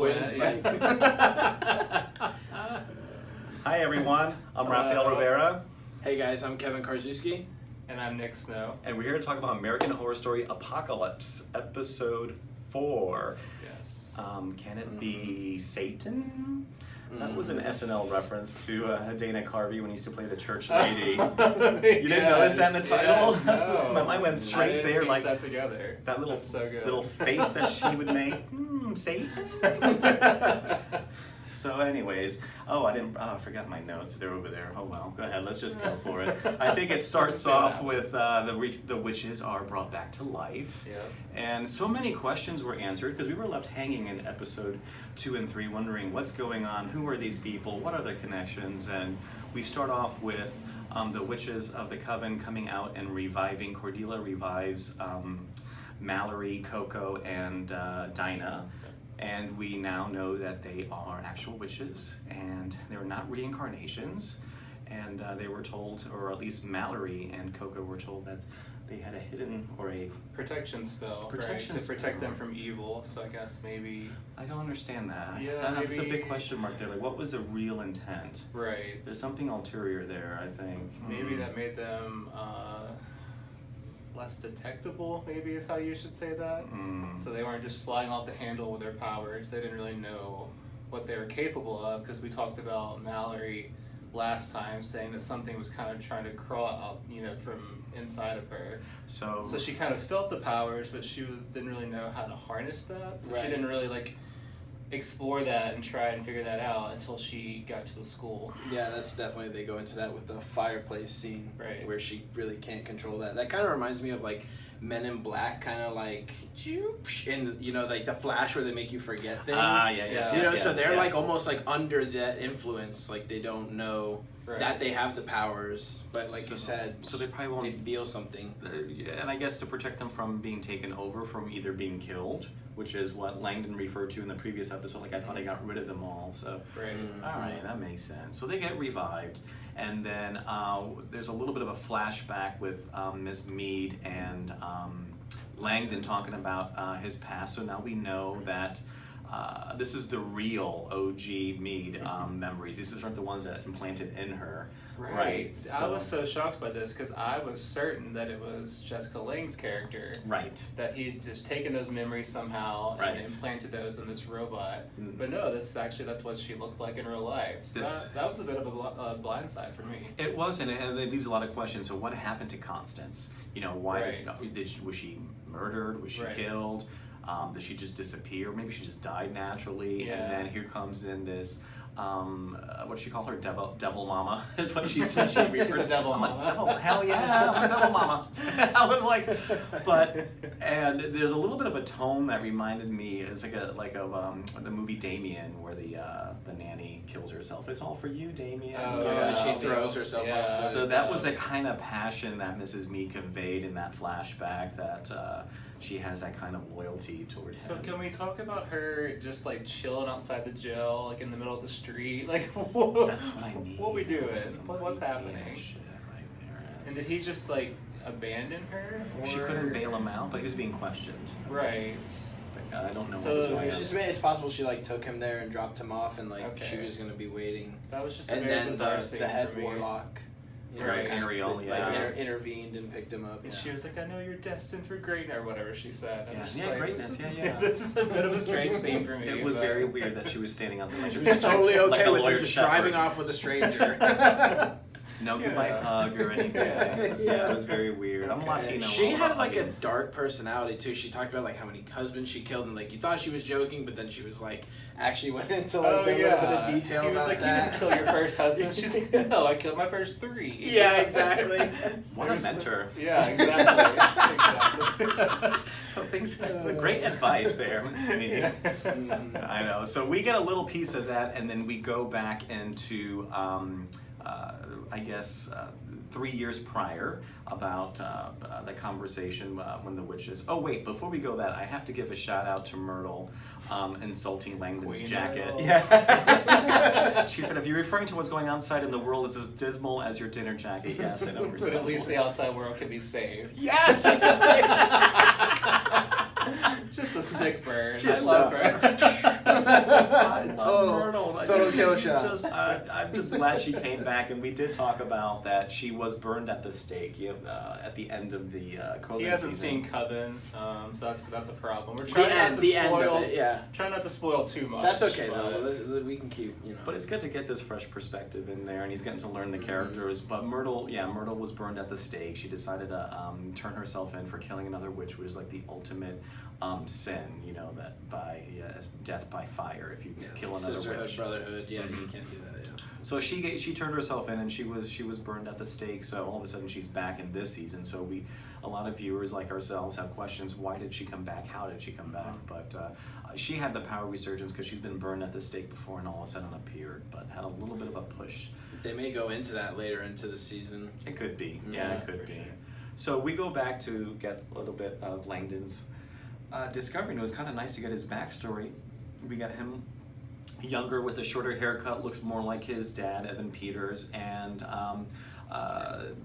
Quinn. Right. Hi everyone, I'm Rafael Rivera, Hey guys, I'm Kevin Karczewski. And I'm Nick Snow. and we're here to talk about American Horror Story Apocalypse, episode 4. Yes. Can it be Satan? That was an SNL reference to Dana Carvey when he used to play the church lady. You didn't notice that in the title? Yes, no. My mind went straight I didn't there, piece like that together. that little That's so good. little face that she would make. Satan. So, anyways, I forgot my notes. They're over there. Oh well, go ahead. Let's just go for it. I think it starts off with the witches are brought back to life, Yeah. and so many questions were answered because we were left hanging in episode 2 and 3, wondering what's going on, who are these people, what are their connections, and we start off with the witches of the coven coming out and reviving. Cordelia revives Mallory, Coco, and Dinah. And we now know that they are actual witches, and they're not reincarnations. And they were told, or at least Mallory and Coco were told, that they had a hidden or a... Protection spell, Protection right? To protect spell. them from evil. So I guess maybe. I don't understand that. Yeah, That's a maybe- big question mark there. Like, what was the real intent? Right. There's something ulterior there, I think. Maybe that made them less detectable, maybe is how you should say that. So they weren't just flying off the handle with their powers. They didn't really know what they were capable of, because we talked about Mallory last time saying that something was kind of trying to crawl out, from inside of her. So So she kind of felt the powers, but she didn't really know how to harness that. So Right. she didn't really explore that and try and figure that out until she got to the school. Yeah, that's definitely, they go into that with the fireplace scene, Right. where she really can't control that. That kind of reminds me of Men in Black, kind of and the Flash where they make you forget things. So they're almost under that influence, they don't know Right. that they have the powers, but you said, so they probably won't... they feel something. And I guess to protect them from being taken over, from either being killed, which is what Langdon referred to in the previous episode. I thought I got rid of them all. So, Right. all right, that makes sense. So they get revived, and then there's a little bit of a flashback with Miss Mead and Langdon talking about his past. So now we know that this is the real OG Mead memories. These aren't the ones that implanted in her. Right. I was so shocked by this because I was certain that it was Jessica Lange's character. Right. That he had just taken those memories somehow Right. and implanted those in this robot. But no, that's what she looked like in real life. So that was a bit of a blindside for me. It was, and it leaves a lot of questions. So what happened to Constance? Why was she murdered? Was she Right. killed? Did she just disappear? Maybe she just died naturally. Yeah. And then here comes in this, what did she call her? Devil mama is what she said. She She's the devil mama. Hell yeah, I'm a devil mama. I was like, and there's a little bit of a tone that reminded me. It's of the movie Damien, where the nanny kills herself. It's all for you, Damien. Oh, and she throws herself off. So that was the kind of passion that Mrs. Mead conveyed in that flashback, that she has that kind of loyalty toward him. So can we talk about her just chilling outside the jail, in the middle of the street? That's what I need. What we doing? Some What's creepy happening? shit right there. And did he just abandon her? She or- couldn't bail him out, but he was being questioned. Right. I don't know So what was going It's on. possible she took him there and dropped him off, and Okay. she was gonna be waiting. That was just a And very then bizarre scene the head for me. warlock, Right. Ariel, intervened and picked him up. And Yeah. she was like, "I know you're destined for greatness," or whatever she said. And Yeah. I'm just Yeah, like, greatness, This is, yeah. this is a bit of a strange scene for me. It was but- very weird that she was standing out there. She was totally okay like a with him lawyer just shepherd. driving off with a stranger. No goodbye Yeah. hug or anything. Yeah. It was very weird. I'm Latino. She all had about a hugging. dark personality too. She talked about how many husbands she killed, and you thought she was joking, but then she was actually went into a little bit of detail He was about like, that. "You didn't kill your first husband." She's like, "No, I killed my first 3." Yeah, exactly. What a mentor. Yeah, exactly. Exactly. So things, great advice there, Miss Mead. Mhm. I know. So we get a little piece of that, and then we go back into, 3 years prior, about the conversation when the witches. Oh wait, before we go that, I have to give a shout out to Myrtle insulting Langdon's Queen jacket. Myrtle. Yeah. She said, if you're referring to what's going on outside in the world, it's as dismal as your dinner jacket. Yes, I know. But at least the outside world can be saved. Yeah, she did say that. Just a sick bird. Just I love her. I'm just glad she came back, and we did talk about that she was burned at the stake at the end of the Coven He hasn't season. seen Coven, so that's a problem. We're trying trying not to spoil too much. That's okay though. We can keep, you know. But it's good to get this fresh perspective in there, and he's getting to learn the characters. But Myrtle was burned at the stake. She decided to turn herself in for killing another witch, which was like the ultimate sin, you know, that by death by fire. If you kill another sisterhood, witch, brotherhood, you can't do that. Yeah. So she turned herself in, and she was burned at the stake. So all of a sudden she's back in this season. So a lot of viewers like ourselves have questions: why did she come back? How did she come back? But she had the power resurgence because she's been burned at the stake before, and all of a sudden appeared, but had a little bit of a push. They may go into that later into the season. It could be, it could be. Sure. So we go back to get a little bit of Langdon's discovery. And it was kind of nice to get his backstory. We got him younger with a shorter haircut, looks more like his dad, Evan Peters, and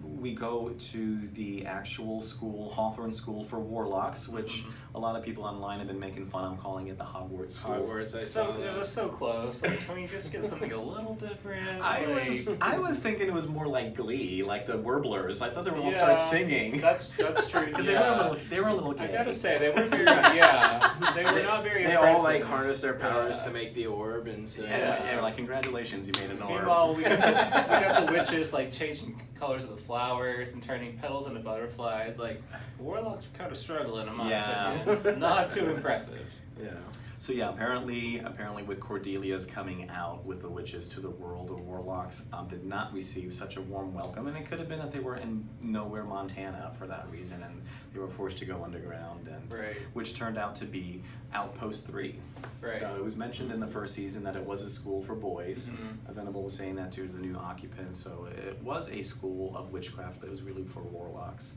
we go to the actual school, Hawthorne School for Warlocks, which a lot of people online have been making fun. I'm calling it the Hogwarts School. Hogwarts, it was so close. Like, can we just get something a little different? I was thinking it was more like Glee, like the Warblers. I thought they were all started singing. That's true. Because they were a little gay. I gotta say, they weren't very. They were not very. They impressive. all like harness their powers to make the orb and stuff. Yeah, like congratulations, you made an orb. Meanwhile, we got the witches like changing colors of the flowers and turning petals into butterflies. Like, the warlocks were kind of struggling, in my opinion. Not too impressive. Yeah. So yeah, apparently with Cordelia's coming out with the witches to the world of warlocks, did not receive such a warm welcome, and it could have been that they were in nowhere, Montana, for that reason, and they were forced to go underground, and which turned out to be Outpost 3. Right. So it was mentioned in the first season that it was a school for boys. Venable was saying that to the new occupants, so it was a school of witchcraft, but it was really for warlocks.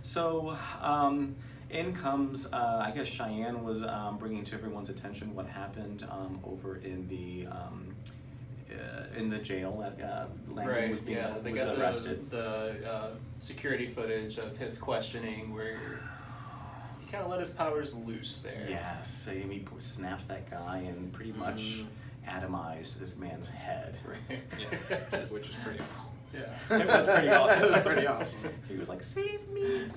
So. In comes, I guess Cheyenne was bringing to everyone's attention what happened over in the jail that Langdon was being arrested. The security footage of his questioning where he kind of let his powers loose there. Yes, he snapped that guy and pretty much atomized this man's head. Right. Which was pretty awesome. Yeah, it was pretty awesome. Pretty awesome. He was like, "Save me!"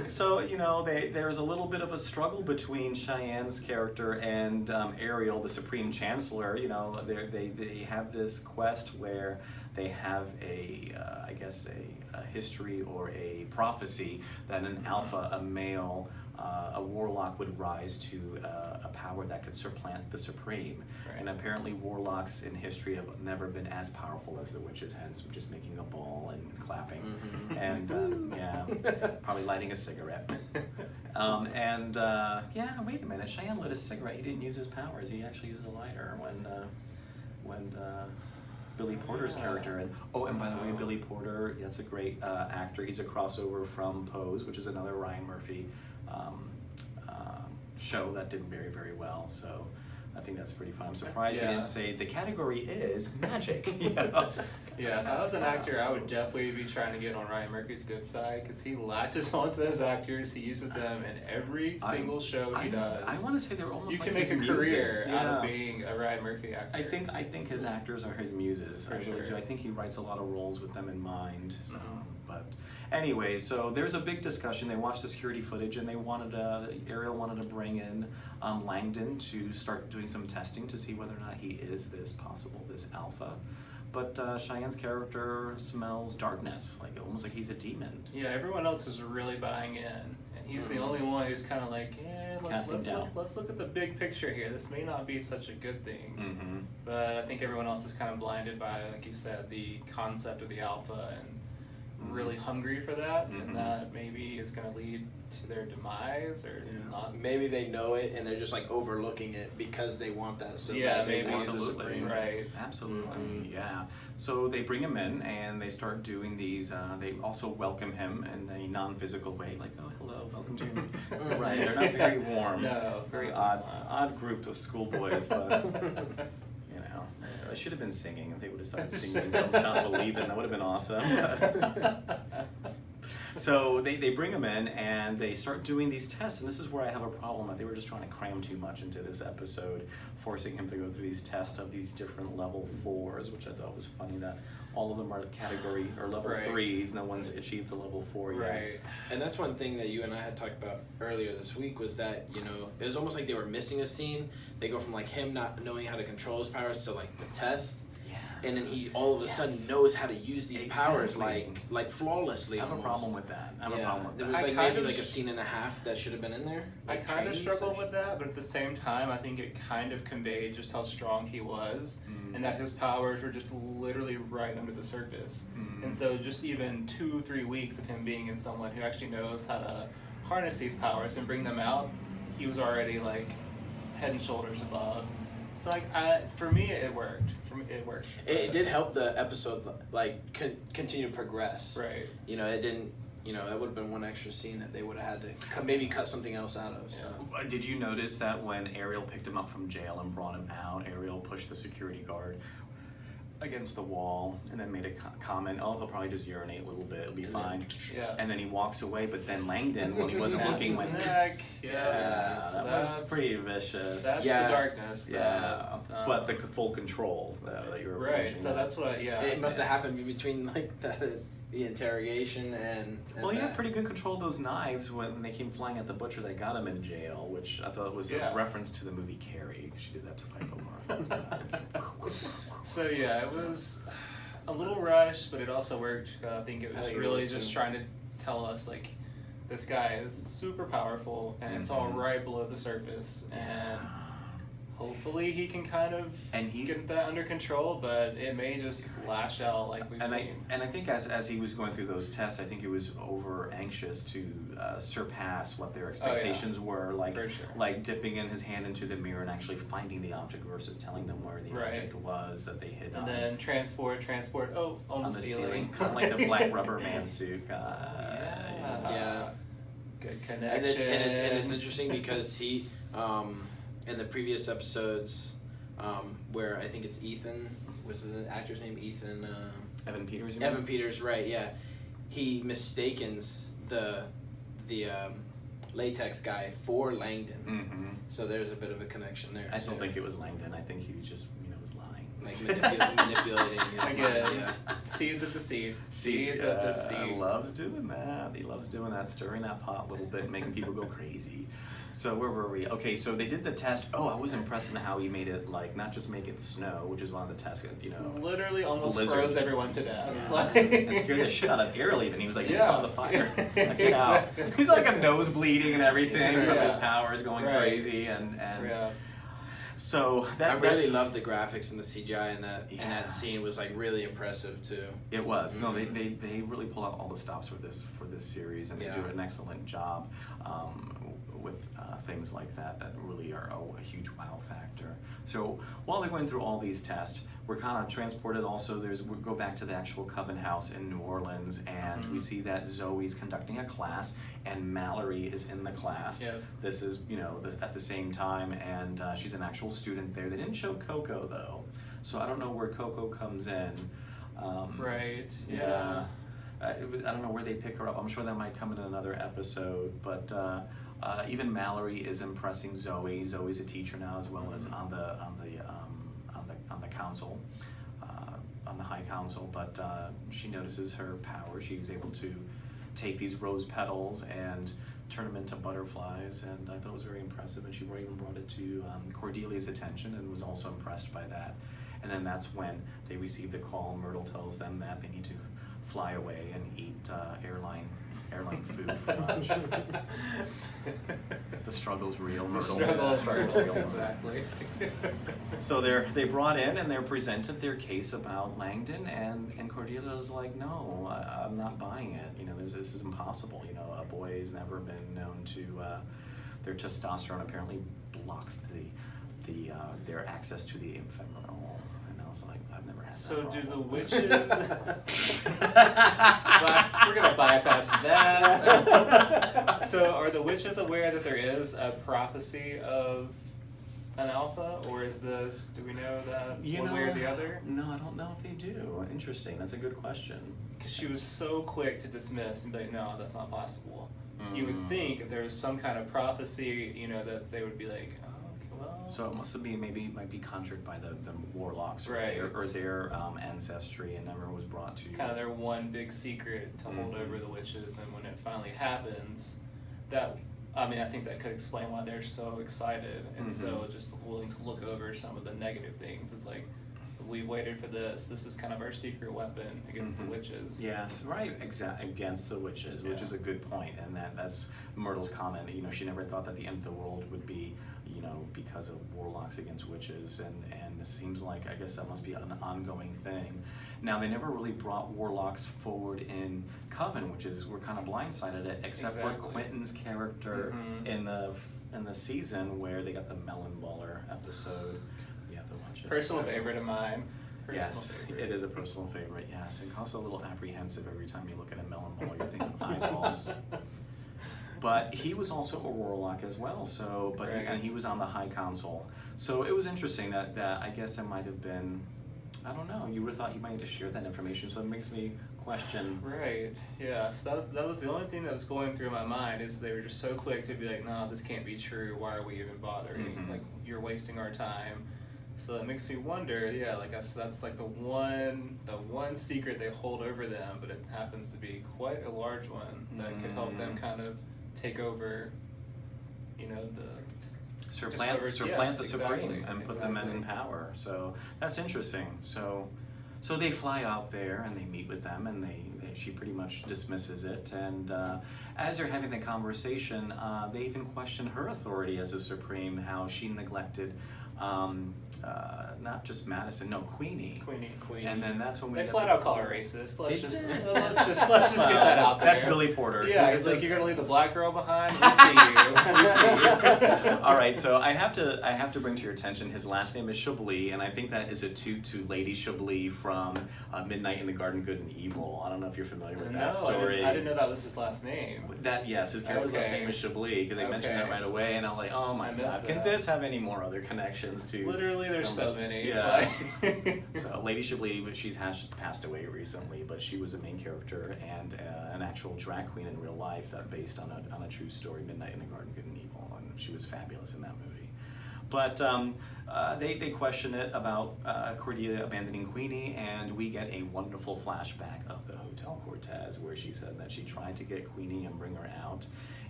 So you know, there's a little bit of a struggle between Cheyenne's character and Ariel, the Supreme Chancellor. You know, they have this quest where they have I guess a history or a prophecy that an alpha, a male, a warlock would rise to a power that could supplant the Supreme. Right. And apparently warlocks in history have never been as powerful as the witches, hence just making a ball and clapping. And probably lighting a cigarette. Wait a minute, Cheyenne lit a cigarette. He didn't use his powers. He actually used a lighter when Billy Porter's character. And by the way, Billy Porter, that's a great actor. He's a crossover from Pose, which is another Ryan Murphy show that did very, very well. So I think that's pretty fun. I'm surprised he didn't say the category is magic. Yeah, if I was an actor, I would definitely be trying to get on Ryan Murphy's good side because he latches onto those actors. He uses them in every single show he does. I want to say they're almost you like can make a muses. career out of being a Ryan Murphy actor. I think his actors are his muses. I really do. I think he writes a lot of roles with them in mind. So, but anyway, so there's a big discussion. They watched the security footage, and Ariel wanted to bring in Langdon to start doing some testing to see whether or not he is this alpha. But Cheyenne's character smells darkness, almost like he's a demon. Yeah, everyone else is really buying in, and he's the only one who's kind of like, let's look at the big picture here. This may not be such a good thing. But I think everyone else is kind of blinded by, like you said, the concept of the alpha and really hungry for that, and that maybe is going to lead to their demise or not. Maybe they know it and they're just overlooking it because they want that so bad. They maybe want the Supreme. Right. Absolutely. Yeah. So they bring him in and they start doing these. They also welcome him in a non-physical way, like, "Oh, hello, welcome to me." Right. They're not very warm. No. Very odd group of schoolboys, but. I should have been singing if they would have started singing "Don't Stop Believin'." That would have been awesome. So they bring him in and they start doing these tests, and this is where I have a problem that they were just trying to cram too much into this episode, forcing him to go through these tests of these different level 4s, which I thought was funny that all of them are category or level 3s. No one's achieved a level 4 yet. Right. And that's one thing that you and I had talked about earlier this week was that, you know, it was almost like they were missing a scene. They go from like him not knowing how to control his powers to like the test. And then he all of a sudden knows how to use these powers like flawlessly. I have a problem with that. There was like maybe like a scene and a half that should have been in there. Like I kind of struggled with that, but at the same time, I think it kind of conveyed just how strong he was, and that his powers were just literally right under the surface. And so just even 2-3 weeks of him being in someone who actually knows how to harness these powers and bring them out, he was already like head and shoulders above. So like for me, it worked. It did help the episode like continue to progress. Right. You know, it didn't. You know, that would have been one extra scene that they would have had to maybe cut something else out of. So. Did you notice that when Ariel picked him up from jail and brought him out, Ariel pushed the security guard against the wall and then made a comment, oh, he'll probably just urinate a little bit, it'll be fine. Yeah. And then he walks away, but then Langdon, when he wasn't looking, went, neck. That was pretty vicious. That's the darkness. But the full control that you were right, so that's what, It must have happened in between like the interrogation and well, he had pretty good control of those knives when they came flying at the butcher that got him in jail, which I thought was a reference to the movie Carrie, because she did that to Piper Lauren. So it was a little rushed, but it also worked. I think it was really just trying to tell us like this guy is super powerful and it's all right below the surface, and hopefully he can kind of get that under control, but it may just lash out like we've seen. And I think as he was going through those tests, I think he was over anxious to surpass what their expectations were, like dipping in his hand into the mirror and actually finding the object versus telling them where the object was that they hid on. And then transport, on the ceiling. Kind of like the black rubber man suit. Good connection. And it's interesting because he... in the previous episodes, where I think it's Ethan, was the actor's name Ethan? Evan Peters. Evan Peters, right? Yeah, he mistakens the latex guy for Langdon. So there's a bit of a connection there. I still think it was Langdon. I think he just was lying, like manipulating. Again, seeds of deceit. Seeds of deceit. He loves doing that. He loves doing that, stirring that pot a little bit, making people go crazy. So where were we? Okay, so they did the test. Oh, I was impressed in how he made it, like, not just make it snow, which is one of the tests, you know. Literally almost froze everyone to death. It scared the shit out of Ariel even. He was like, it's on the fire. Like, get out. He's like a nose bleeding and everything from his powers going crazy. And so I really loved the graphics and the CGI in that scene was like really impressive too. It was. No, they really pull out all the stops for this series, and they do an excellent job with things like that really are a huge wow factor. So while they're going through all these tests, we're kind of transported also, we go back to the actual Coven house in New Orleans, and we see that Zoe's conducting a class and Mallory is in the class. This is, at the same time, and she's an actual student there. They didn't show Coco though, so I don't know where Coco comes in. Right. I don't know where they pick her up. I'm sure that might come in another episode, but even Mallory is impressing Zoe. Zoe's a teacher now, as well as on the council, on the High Council. But she notices her power. She's able to take these rose petals and turn them into butterflies, and I thought it was very impressive. And she even brought it to Cordelia's attention, and was also impressed by that. And then that's when they receive the call. Myrtle tells them that they need to fly away and eat airline food for lunch. The struggle's real. Myrtle. The struggle's real. Exactly. So they brought in and they're presented their case about Langdon, and Cordelia's like, no, I'm not buying it. This is impossible. A boy has never been known to their testosterone apparently blocks their access to the ephemeral. And I was like, I've never had that. So do the witches? But we're gonna bypass that. So are the witches aware that there is a prophecy of an alpha, or is this? Do we know that one way or the other? No, I don't know if they do. Interesting. That's a good question. Because she was so quick to dismiss and be like, no, that's not possible. You would think if there was some kind of prophecy, that they would be like, oh, okay, well. So it must be might be conjured by the warlocks or right. their ancestry, and never was brought to. It's kind of their one big secret to hold over the witches, and when it finally happens, I think that could explain why they're so excited and so just willing to look over some of the negative things. It's like, we waited for this. This is kind of our secret weapon against the witches. Yes, right. Against the witches, which is a good point, and that's Myrtle's comment. She never thought that the end of the world would be, because of warlocks against witches, and it seems like I guess that must be an ongoing thing. Now they never really brought warlocks forward in Coven, which is we're kind of blindsided at, except for Quentin's character in the season where they got the Melon Baller episode. Personal favorite of mine. It is a personal favorite, yes. And also a little apprehensive every time you look at a melon ball, you're thinking eyeballs. But he was also a warlock as well, and he was on the High Council. So it was interesting that I guess there might have been, I don't know, you would have thought he might have shared that information, so it makes me question. Right, yeah. So that was the only thing that was going through my mind, is they were just so quick to be like, no, this can't be true, why are we even bothering? Like, you're wasting our time. So it makes me wonder, like I said, that's like the one secret they hold over them, but it happens to be quite a large one that could help them kind of take over, supplant the Supreme and put the men in power. So that's interesting. So they fly out there and they meet with them, and she pretty much dismisses it. And as they're having the conversation, they even question her authority as a Supreme, how she neglected not just Madison, no, Queenie. And then that's when they flat out call her racist. Let's just get that out there. That's Billy Porter. Yeah, it's like, you're gonna leave the black girl behind. We see you. All right, so I have to bring to your attention, his last name is Chablis, and I think that is a toot to Lady Chablis from Midnight in the Garden, Good and Evil. I don't know if you're familiar with that story. I didn't know that was his last name. His character's last name is Chablis, because they mentioned that right away, and I'm like, oh my god, can this have any more other connections to? Literally, there's so many. Yeah. So Lady Chablis, but she has passed away recently, but she was a main character and an actual drag queen in real life that based on a true story, Midnight in the Garden, Good and Evil, and she was fabulous in that movie. But they question it about Cordelia abandoning Queenie, and we get a wonderful flashback of the Hotel Cortez, where she said that she tried to get Queenie and bring her out,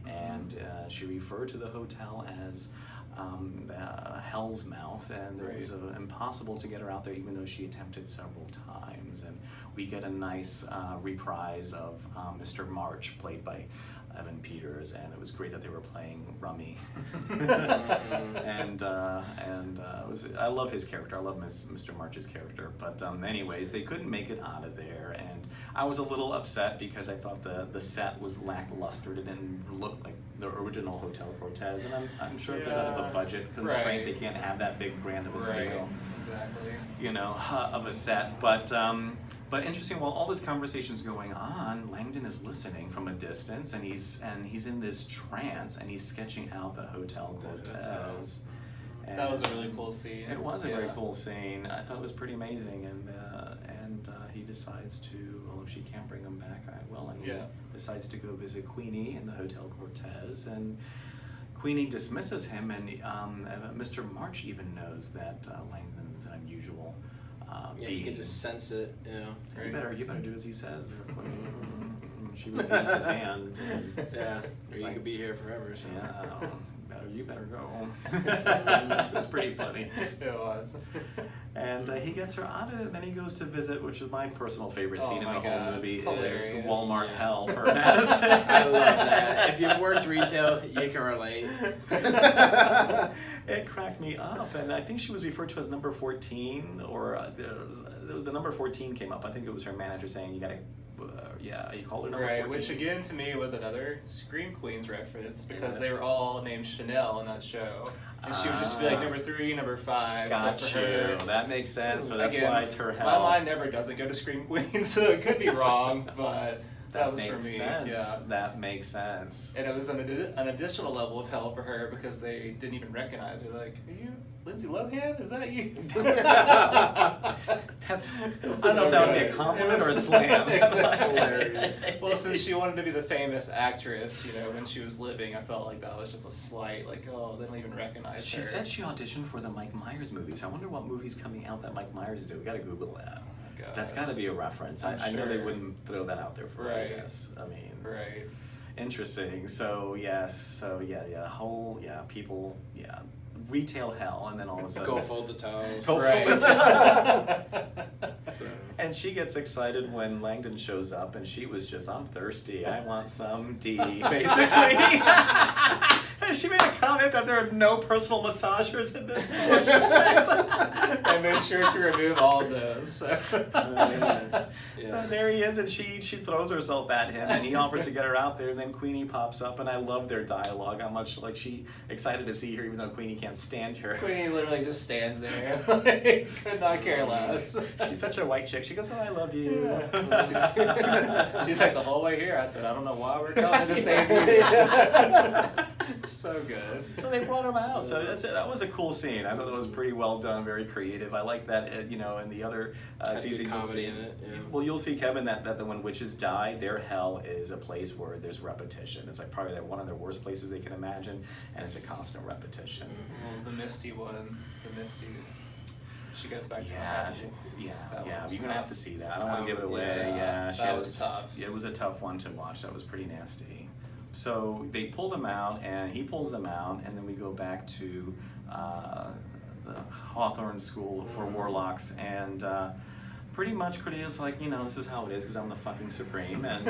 and she referred to the hotel as Hell's Mouth, and it was impossible to get her out there, even though she attempted several times. And we get a nice reprise of Mr. March, played by Evan Peters, and it was great that they were playing Rummy. and I love his character. I love Mr. March's character. But anyways, they couldn't make it out of there, and I was a little upset because I thought the set was lackluster. It didn't look like the original Hotel Cortez, and I'm sure because out of a budget constraint, they can't have that big grand of a scale. Exactly. Of a set. But interesting, while all this conversation's going on, Langdon is listening from a distance, and he's in this trance, and he's sketching out the Hotel Cortez. That was a really cool scene. It was a very cool scene. I thought it was pretty amazing, and he decides to, if she can't bring him back, I will, and he decides to go visit Queenie in the Hotel Cortez, and Queenie dismisses him, and Mr. March even knows that Langdon's an unusual being. You can just sense it. You better do as he says there, Queenie. She refused his hand. Or you could be here forever. So. Yeah. You better go home. It was pretty funny. It was. And he gets her out of it, and then he goes to visit, which is my personal favorite scene in the whole movie. Hilarious. Is Walmart hell for Madison. I love that. If you've worked retail, you can relate. It cracked me up, and I think she was referred to as number 14, or the number 14 came up. I think it was her manager saying, you gotta, you called her number 14. Which again to me was another Scream Queens reference, because they were all named Chanel in that show. And she would just be like number 3, number 5. Got for you. her. That makes sense. So that's why it's her hell. My mind never doesn't go to Scream Queens, so it could be wrong, but That was for me. Sense. Yeah, that makes sense. And it was an additional level of hell for her because they didn't even recognize her. Like, are you Lindsay Lohan? Is that you? That's. I don't know if that would be a compliment or a slam. That's hilarious. Well, since she wanted to be the famous actress, you know, when she was living, I felt like that was just a slight, like, oh, they don't even recognize her. She said she auditioned for the Mike Myers movies. I wonder what movie's coming out that Mike Myers is doing. We got to Google that. That's got to be a reference. I know they wouldn't throw that out there for right. I guess. I mean, right. Interesting. So yes. People. Yeah. Retail hell, and then all of a sudden go fold the towels. Go right. fold the towels. And she gets excited when Langdon shows up, and she was just, I'm thirsty. I want some D, basically. And she made a comment that there are no personal massagers in this store. I made sure to remove all of those. So there he is, and she throws herself at him, and he offers to get her out there, and then Queenie pops up, and I love their dialogue, how much like she excited to see her, even though Queenie can't stand her. Queenie literally just stands there, like, could not care less. She's such a white chick. She goes, oh, I love you. Yeah. She's like, the whole way here, I said, I don't know why we're coming to save you. So good. So they brought him out. So that was a cool scene. I thought it was pretty well done, very creative. I like that. You know, in the other season, comedy in it. Yeah. Well, you'll see, Kevin, that when witches die, their hell is a place where there's repetition. It's like probably one of the worst places they can imagine, and it's a constant repetition. Well, the Misty one, she goes back to You're gonna have to see that. I don't want to give it away. That was tough. It was a tough one to watch. That was pretty nasty. So they pulled him out, and he pulls them out, and then we go back to the Hawthorne School for Warlocks, and pretty much Cordelia's like, you know, this is how it is because I'm the fucking Supreme, and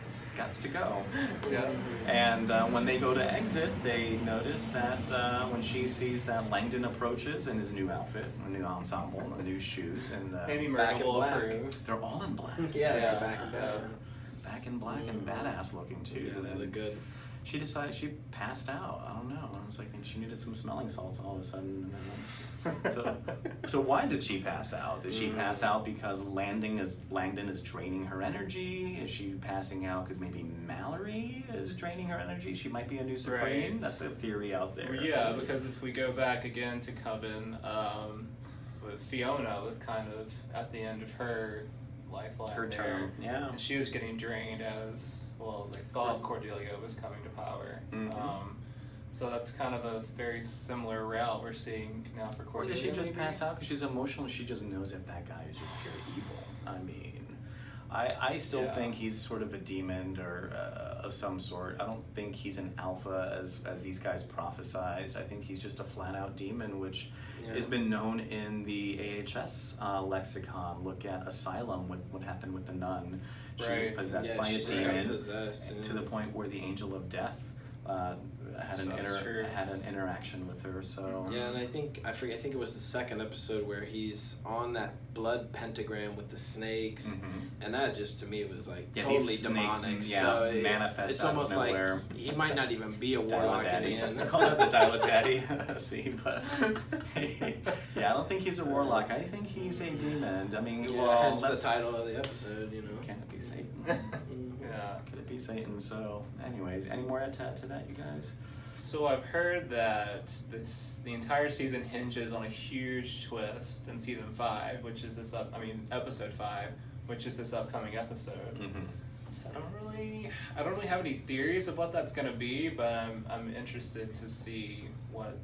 it's gots to go. Yeah. And when they go to exit, they notice that when she sees that Langdon approaches in his new outfit, a new ensemble, new shoes, and maybe Myrtle will approve. They're all in black. Yeah, back in black. Back in black and badass looking too. Yeah, they look good. She decided she passed out. I don't know. I was like, she needed some smelling salts all of a sudden. So why did she pass out? Did she pass out because Langdon is draining her energy? Is she passing out because maybe Mallory is draining her energy? She might be a new Supreme. Right. That's a theory out there. Yeah, because if we go back again to Coven, Fiona was kind of at the end of her lifeline her term, yeah. And she was getting drained as, well, they thought Cordelia was coming to power. Mm-hmm. So that's kind of a very similar route we're seeing now for Cordelia. Or did she just pass out because she's emotional and she just knows that guy is just pure evil? I mean, I still think he's sort of a demon or of some sort. I don't think he's an alpha as these guys prophesize. I think he's just a flat out demon, which has been known in the AHS lexicon. Look at Asylum, what happened with the nun. She was possessed by a demon to the point where the angel of death had an interaction with her. So and I think it was the second episode where he's on that blood pentagram with the snakes, and that just to me was like totally demonic. So manifest. It's almost like he might not even be a warlock in the end. I call that the Dilatati. See, but I don't think he's a warlock. I think he's a demon. I mean, hence the title of the episode. You know, can it be Satan? Could it be Satan? So, anyways, any more to add to that, you guys? So I've heard that the entire season hinges on a huge twist in season 5, which is episode 5, which is this upcoming episode. So I don't really have any theories of what that's gonna be, but I'm interested to see what,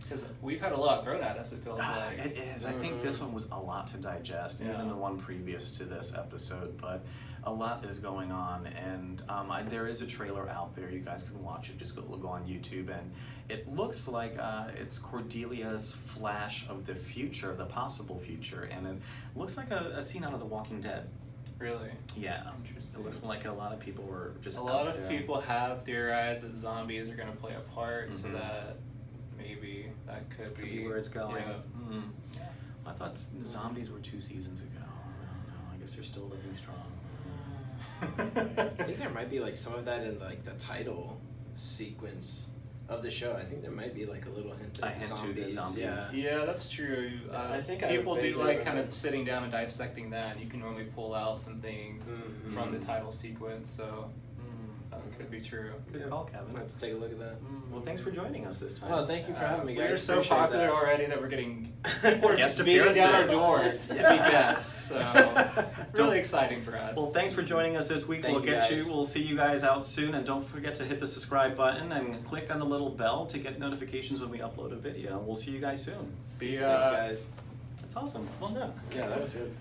because we've had a lot thrown at us. It feels like it is. I think this one was a lot to digest, even the one previous to this episode, but a lot is going on, and there is a trailer out there. You guys can watch it. Just go on YouTube, and it looks like it's Cordelia's flash of the future, the possible future, and it looks like a scene out of The Walking Dead. Really? Yeah. Interesting. It looks like a lot of people were just. A lot of people have theorized that zombies are going to play a part, so that maybe that could be where it's going. Yeah. I thought zombies were 2 seasons ago. I don't know. I guess they're still living strong. I think there might be like some of that in like the title sequence. of the show, I think there might be like a little hint. A hint to the zombies. Yeah, that's true. I think people I do like kind of sitting down and dissecting that. And you can normally pull out some things from the title sequence, so that could be true. Good call, Kevin. Let's take a look at that. Well, thanks for joining us this time. Oh, thank you for having me, guys. We're so Appreciate popular that. already that we're getting people are Guest just beating down our appearances. door to be guests. So really exciting for us. Well, thanks for joining us this week. Thank We'll you, get guys. you. We'll see you guys out soon, and don't forget to hit the subscribe button and click on the little bell to get notifications when we upload a video. We'll see you guys soon. See Thanks, ya. guys. That's awesome. Well done. Yeah, that was good.